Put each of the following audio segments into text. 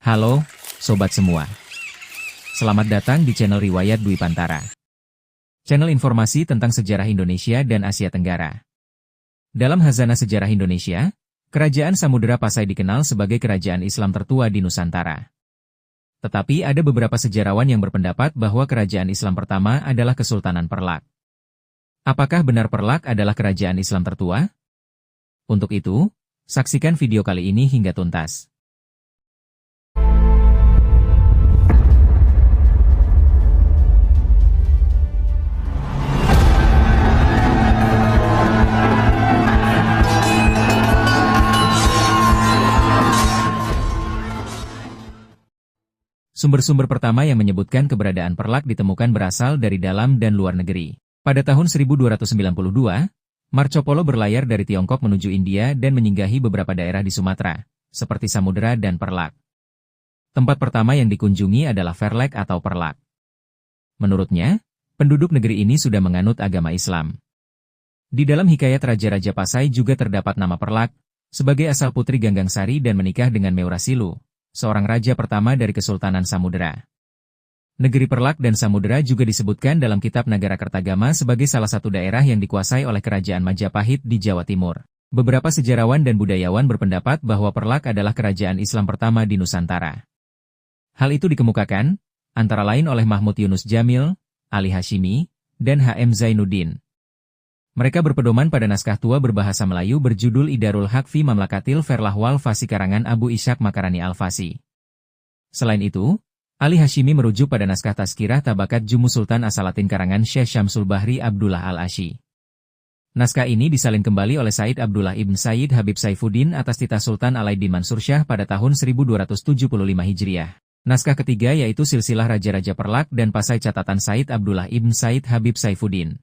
Halo, sobat semua. Selamat datang di channel Riwayat Dwi Pantara. Channel informasi tentang sejarah Indonesia dan Asia Tenggara. Dalam Khazanah Sejarah Indonesia, Kerajaan Samudera Pasai dikenal sebagai kerajaan Islam tertua di Nusantara. Tetapi ada beberapa sejarawan yang berpendapat bahwa kerajaan Islam pertama adalah Kesultanan Perlak. Apakah benar Perlak adalah kerajaan Islam tertua? Untuk itu, saksikan video kali ini hingga tuntas. Sumber-sumber pertama yang menyebutkan keberadaan Perlak ditemukan berasal dari dalam dan luar negeri. Pada tahun 1292, Marco Polo berlayar dari Tiongkok menuju India dan menyinggahi beberapa daerah di Sumatera, seperti Samudera dan Perlak. Tempat pertama yang dikunjungi adalah Verlek atau Perlak. Menurutnya, penduduk negeri ini sudah menganut agama Islam. Di dalam hikayat Raja-Raja Pasai juga terdapat nama Perlak, sebagai asal putri Ganggangsari dan menikah dengan Meurasilu, seorang raja pertama dari Kesultanan Samudera. Negeri Perlak dan Samudera juga disebutkan dalam kitab Nagara Kertagama sebagai salah satu daerah yang dikuasai oleh Kerajaan Majapahit di Jawa Timur. Beberapa sejarawan dan budayawan berpendapat bahwa Perlak adalah kerajaan Islam pertama di Nusantara. Hal itu dikemukakan, antara lain oleh Mahmud Yunus Jamil, Ali Hashimi, dan H.M. Zainuddin. Mereka berpedoman pada naskah tua berbahasa Melayu berjudul Idarul Haq fi Mamlakatil Verlahwal Fasi karangan Abu Ishaq Makarani Al-Fasi. Selain itu, Ali Hashimi merujuk pada naskah Tazkirah Tabakat Jumu Sultan Asalatin karangan Syekh Syamsul Bahri Abdullah Al-Asyi. Naskah ini disalin kembali oleh Said Abdullah Ibn Sayyid Habib Saifuddin atas titah Sultan Alaiddin Mansur Shah pada tahun 1275 Hijriah. Naskah ketiga yaitu Silsilah Raja-Raja Perlak dan Pasai catatan Said Abdullah Ibn Sayyid Habib Saifuddin.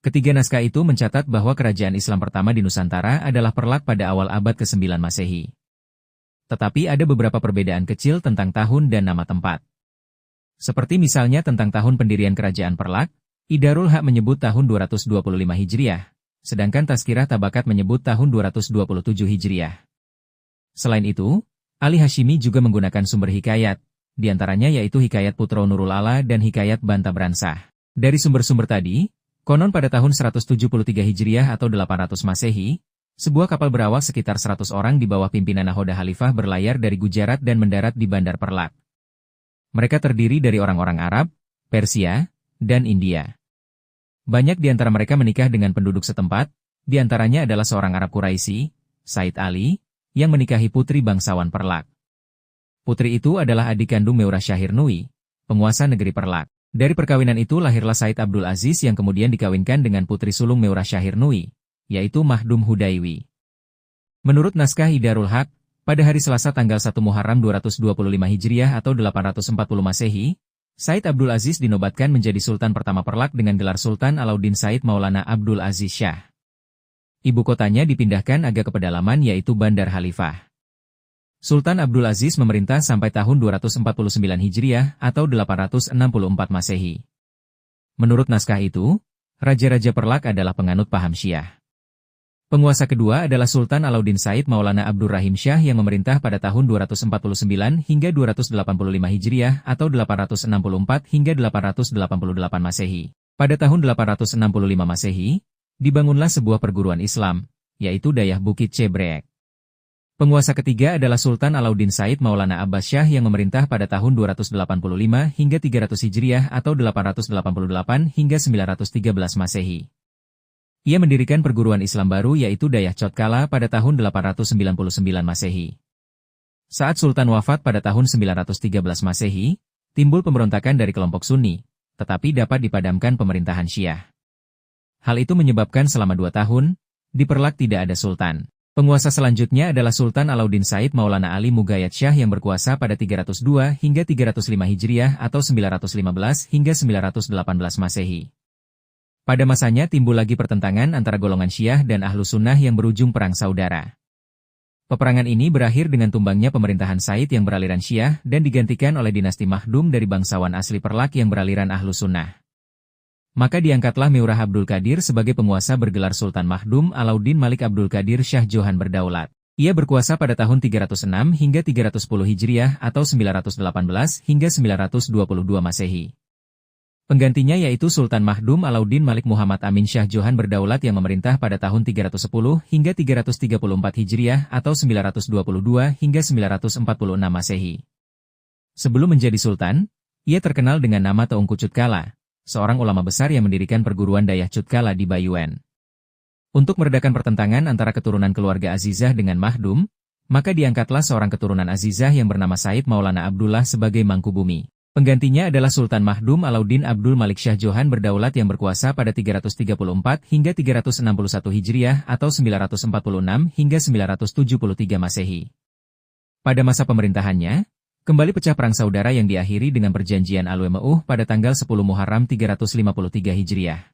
Ketiga naskah itu mencatat bahwa kerajaan Islam pertama di Nusantara adalah Perlak pada awal abad ke-9 Masehi. Tetapi ada beberapa perbedaan kecil tentang tahun dan nama tempat. Seperti misalnya tentang tahun pendirian kerajaan Perlak, Idarul Haq menyebut tahun 225 Hijriah, sedangkan Tazkirah Tabakat menyebut tahun 227 Hijriah. Selain itu, Ali Hashimi juga menggunakan sumber hikayat, diantaranya yaitu Hikayat Putro Nurul Ala dan Hikayat Banta Bransah. Dari sumber-sumber tadi, konon pada tahun 173 Hijriah atau 800 Masehi, sebuah kapal berawak sekitar 100 orang di bawah pimpinan Nahoda Khalifah berlayar dari Gujarat dan mendarat di Bandar Perlak. Mereka terdiri dari orang-orang Arab, Persia, dan India. Banyak di antara mereka menikah dengan penduduk setempat, di antaranya adalah seorang Arab Quraisy, Said Ali, yang menikahi putri bangsawan Perlak. Putri itu adalah adik kandung Meurah Syahir Nui, penguasa negeri Perlak. Dari perkawinan itu lahirlah Said Abdul Aziz yang kemudian dikawinkan dengan putri sulung Meurah Syahir Nui, yaitu Mahdum Hudaywi. Menurut naskah Idarul Haq, pada hari Selasa tanggal 1 Muharram 225 Hijriah atau 840 Masehi, Said Abdul Aziz dinobatkan menjadi Sultan pertama Perlak dengan gelar Sultan Alauddin Said Maulana Abdul Aziz Shah. Ibu kotanya dipindahkan agak ke pedalaman yaitu Bandar Khalifah. Sultan Abdul Aziz memerintah sampai tahun 249 Hijriah atau 864 Masehi. Menurut naskah itu, Raja-Raja Perlak adalah penganut paham Syiah. Penguasa kedua adalah Sultan Alauddin Said Maulana Abdurrahim Shah yang memerintah pada tahun 249 hingga 285 Hijriah atau 864 hingga 888 Masehi. Pada tahun 865 Masehi, dibangunlah sebuah perguruan Islam, yaitu Dayah Bukit Cebrek. Penguasa ketiga adalah Sultan Alauddin Said Maulana Abbas Shah yang memerintah pada tahun 285 hingga 300 Hijriah atau 888 hingga 913 Masehi. Ia mendirikan perguruan Islam baru yaitu Dayah Cotkala pada tahun 899 Masehi. Saat Sultan wafat pada tahun 913 Masehi, timbul pemberontakan dari kelompok Sunni, tetapi dapat dipadamkan pemerintahan Syiah. Hal itu menyebabkan selama 2 tahun, di Perlak tidak ada Sultan. Penguasa selanjutnya adalah Sultan Alauddin Said Maulana Ali Mugayat Shah yang berkuasa pada 302 hingga 305 Hijriah atau 915 hingga 918 Masehi. Pada masanya timbul lagi pertentangan antara golongan Syiah dan Ahlus Sunnah yang berujung perang saudara. Peperangan ini berakhir dengan tumbangnya pemerintahan Said yang beraliran Syiah dan digantikan oleh dinasti Mahdum dari bangsawan asli Perlak yang beraliran Ahlus Sunnah. Maka diangkatlah Meurah Abdul Qadir sebagai penguasa bergelar Sultan Mahdum Alauddin Malik Abdul Qadir Shah Johan berdaulat. Ia berkuasa pada tahun 306 hingga 310 Hijriah atau 918 hingga 922 Masehi. Penggantinya yaitu Sultan Mahdum Alauddin Malik Muhammad Amin Shah Johan berdaulat yang memerintah pada tahun 310 hingga 334 Hijriah atau 922 hingga 946 Masehi. Sebelum menjadi sultan, ia terkenal dengan nama Teungku Cutkala, seorang ulama besar yang mendirikan perguruan Dayah Cutkala di Bayuan. Untuk meredakan pertentangan antara keturunan keluarga Azizah dengan Mahdum, maka diangkatlah seorang keturunan Azizah yang bernama Said Maulana Abdullah sebagai Mangkubumi. Penggantinya adalah Sultan Mahdum Alauddin Abdul Malik Shah Johan berdaulat yang berkuasa pada 334 hingga 361 Hijriah atau 946 hingga 973 Masehi. Pada masa pemerintahannya, kembali pecah perang saudara yang diakhiri dengan perjanjian Al-Wemeuh pada tanggal 10 Muharram 353 Hijriah.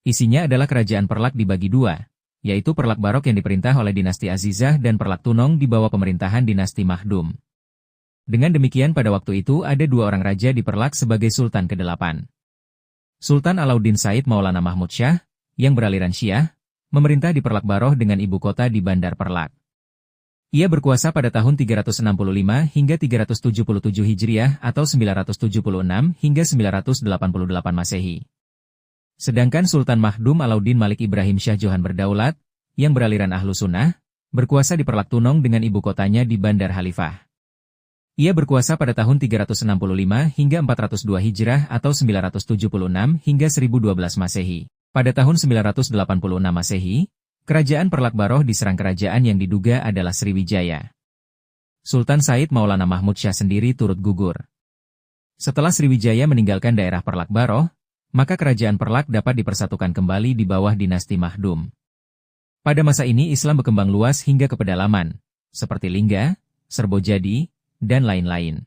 Isinya adalah kerajaan Perlak dibagi dua, yaitu Perlak Barok yang diperintah oleh dinasti Azizah dan Perlak Tunong di bawah pemerintahan dinasti Mahdum. Dengan demikian pada waktu itu ada dua orang raja di Perlak sebagai Sultan ke-8. Sultan Alauddin Said Maulana Mahmud Shah, yang beraliran Syiah, memerintah di Perlak Baroh dengan ibu kota di Bandar Perlak. Ia berkuasa pada tahun 365 hingga 377 Hijriah atau 976 hingga 988 Masehi. Sedangkan Sultan Mahdum Alauddin Malik Ibrahim Shah Johan berdaulat, yang beraliran Ahlu Sunnah, berkuasa di Perlak Tunong dengan ibu kotanya di Bandar Halifah. Ia berkuasa pada tahun 365 hingga 402 Hijrah atau 976 hingga 1012 Masehi. Pada tahun 986 Masehi, kerajaan Perlak Baroh diserang kerajaan yang diduga adalah Sriwijaya. Sultan Said Maulana Mahmud Shah sendiri turut gugur. Setelah Sriwijaya meninggalkan daerah Perlak Baroh, maka kerajaan Perlak dapat dipersatukan kembali di bawah dinasti Mahdum. Pada masa ini Islam berkembang luas hingga ke pedalaman, seperti Lingga, Serbojadi, dan lain-lain.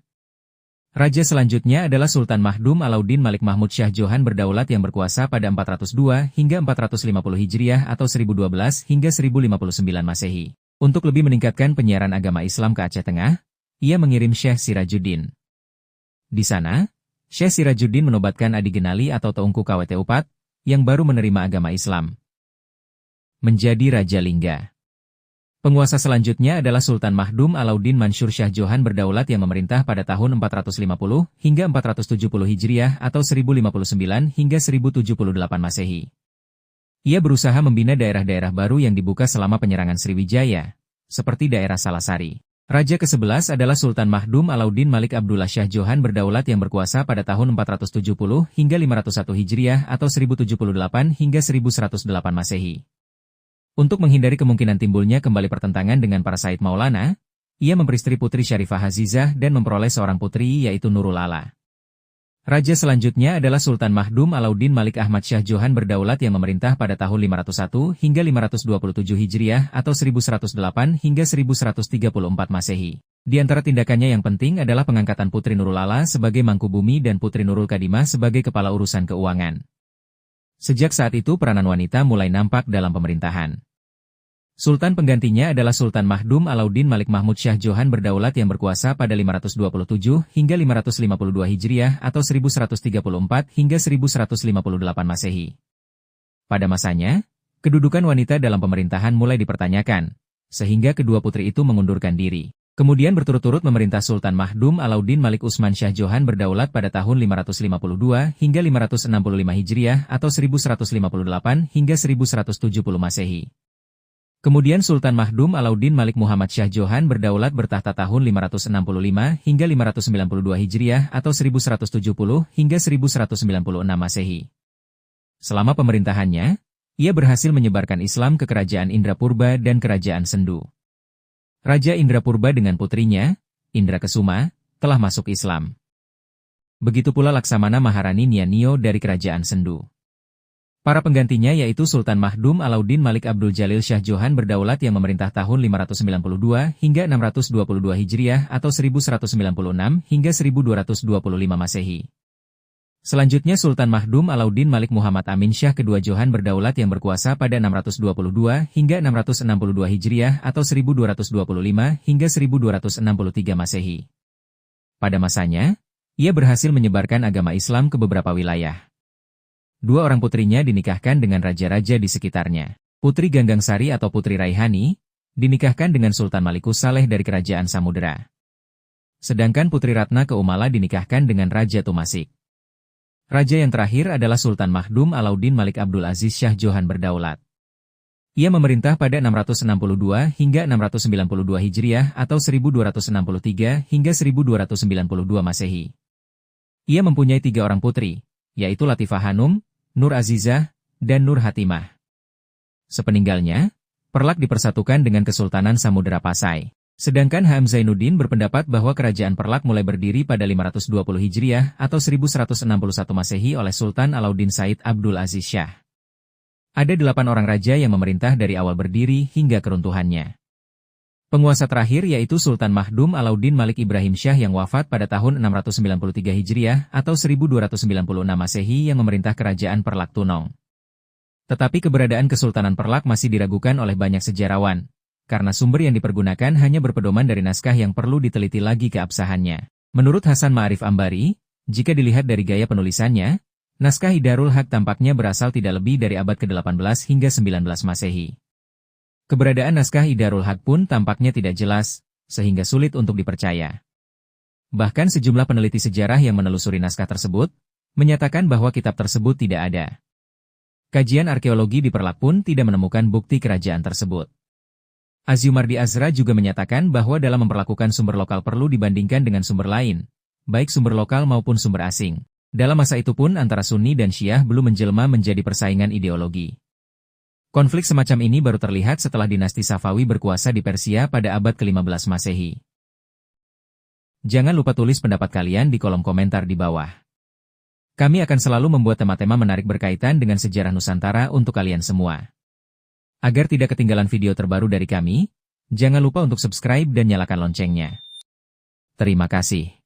Raja selanjutnya adalah Sultan Mahdum Alauddin Malik Mahmud Shah Johan berdaulat yang berkuasa pada 402 hingga 450 Hijriah atau 1012 hingga 1059 Masehi. Untuk lebih meningkatkan penyiaran agama Islam ke Aceh Tengah, ia mengirim Syekh Sirajuddin. Di sana, Syekh Sirajuddin menobatkan Adi Genali atau Teungku KWT Upat, yang baru menerima agama Islam. Menjadi Raja Lingga. Penguasa selanjutnya adalah Sultan Mahdum Alauddin Mansur Shah Johan berdaulat yang memerintah pada tahun 450 hingga 470 Hijriah atau 1059 hingga 1078 Masehi. Ia berusaha membina daerah-daerah baru yang dibuka selama penyerangan Sriwijaya, seperti daerah Salasari. Raja ke-11 adalah Sultan Mahdum Alauddin Malik Abdullah Shah Johan berdaulat yang berkuasa pada tahun 470 hingga 501 Hijriah atau 1078 hingga 1108 Masehi. Untuk menghindari kemungkinan timbulnya kembali pertentangan dengan para Said Maulana, ia memperistri putri Syarifah Azizah dan memperoleh seorang putri yaitu Nurul Ala. Raja selanjutnya adalah Sultan Mahdum Alauddin Malik Ahmad Shah Johan berdaulat yang memerintah pada tahun 501 hingga 527 Hijriah atau 1108 hingga 1134 Masehi. Di antara tindakannya yang penting adalah pengangkatan Putri Nurul Ala sebagai Mangkubumi dan Putri Nurul Kadimah sebagai kepala urusan keuangan. Sejak saat itu peranan wanita mulai nampak dalam pemerintahan. Sultan penggantinya adalah Sultan Mahdum Alauddin Malik Mahmud Shah Johan berdaulat yang berkuasa pada 527 hingga 552 Hijriah atau 1134 hingga 1158 Masehi. Pada masanya, kedudukan wanita dalam pemerintahan mulai dipertanyakan, sehingga kedua putri itu mengundurkan diri. Kemudian berturut-turut memerintah Sultan Mahdum Alauddin Malik Usman Shah Johan berdaulat pada tahun 552 hingga 565 Hijriah atau 1158 hingga 1170 Masehi. Kemudian Sultan Mahdum Alauddin Malik Muhammad Shah Johan berdaulat bertahta tahun 565 hingga 592 Hijriah atau 1170 hingga 1196 Masehi. Selama pemerintahannya, ia berhasil menyebarkan Islam ke Kerajaan Indrapurba dan Kerajaan Sendu. Raja Indrapurba dengan putrinya, Indra Kesuma, telah masuk Islam. Begitu pula Laksamana Maharani Nianio dari Kerajaan Sendu. Para penggantinya yaitu Sultan Mahdum Alauddin Malik Abdul Jalil Shah Johan berdaulat yang memerintah tahun 592 hingga 622 Hijriah atau 1196 hingga 1225 Masehi. Selanjutnya Sultan Mahdum Alauddin Malik Muhammad Amin Shah kedua Johan berdaulat yang berkuasa pada 622 hingga 662 Hijriah atau 1225 hingga 1263 Masehi. Pada masanya, ia berhasil menyebarkan agama Islam ke beberapa wilayah. Dua orang putrinya dinikahkan dengan raja-raja di sekitarnya. Putri Ganggang Sari atau Putri Raihani, dinikahkan dengan Sultan Malikus Saleh dari Kerajaan Samudera. Sedangkan Putri Ratna Keumala dinikahkan dengan Raja Tumasik. Raja yang terakhir adalah Sultan Mahdum Alauddin Malik Abdul Aziz Shah Johan Berdaulat. Ia memerintah pada 662 hingga 692 Hijriah atau 1263 hingga 1292 Masehi. Ia mempunyai 3 orang putri, yaitu Latifah Hanum, Nur Azizah, dan Nur Hatimah. Sepeninggalnya, Perlak dipersatukan dengan Kesultanan Samudera Pasai. Sedangkan H.M. Zainuddin berpendapat bahwa kerajaan Perlak mulai berdiri pada 520 Hijriah atau 1161 Masehi oleh Sultan Alauddin Said Abdul Aziz Shah. Ada 8 orang raja yang memerintah dari awal berdiri hingga keruntuhannya. Penguasa terakhir yaitu Sultan Mahdum Alauddin Malik Ibrahim Shah yang wafat pada tahun 693 Hijriah atau 1296 Masehi yang memerintah kerajaan Perlak Tunong. Tetapi keberadaan Kesultanan Perlak masih diragukan oleh banyak sejarawan, karena sumber yang dipergunakan hanya berpedoman dari naskah yang perlu diteliti lagi keabsahannya. Menurut Hasan Ma'arif Ambari, jika dilihat dari gaya penulisannya, naskah Idarul Haq tampaknya berasal tidak lebih dari abad ke-18 hingga 19 Masehi. Keberadaan naskah Idarul Haq pun tampaknya tidak jelas, sehingga sulit untuk dipercaya. Bahkan sejumlah peneliti sejarah yang menelusuri naskah tersebut, menyatakan bahwa kitab tersebut tidak ada. Kajian arkeologi di Perlak pun tidak menemukan bukti kerajaan tersebut. Aziumardi Azra juga menyatakan bahwa dalam memperlakukan sumber lokal perlu dibandingkan dengan sumber lain, baik sumber lokal maupun sumber asing. Dalam masa itu pun antara Sunni dan Syiah belum menjelma menjadi persaingan ideologi. Konflik semacam ini baru terlihat setelah dinasti Safawi berkuasa di Persia pada abad ke-15 Masehi. Jangan lupa tulis pendapat kalian di kolom komentar di bawah. Kami akan selalu membuat tema-tema menarik berkaitan dengan sejarah Nusantara untuk kalian semua. Agar tidak ketinggalan video terbaru dari kami, jangan lupa untuk subscribe dan nyalakan loncengnya. Terima kasih.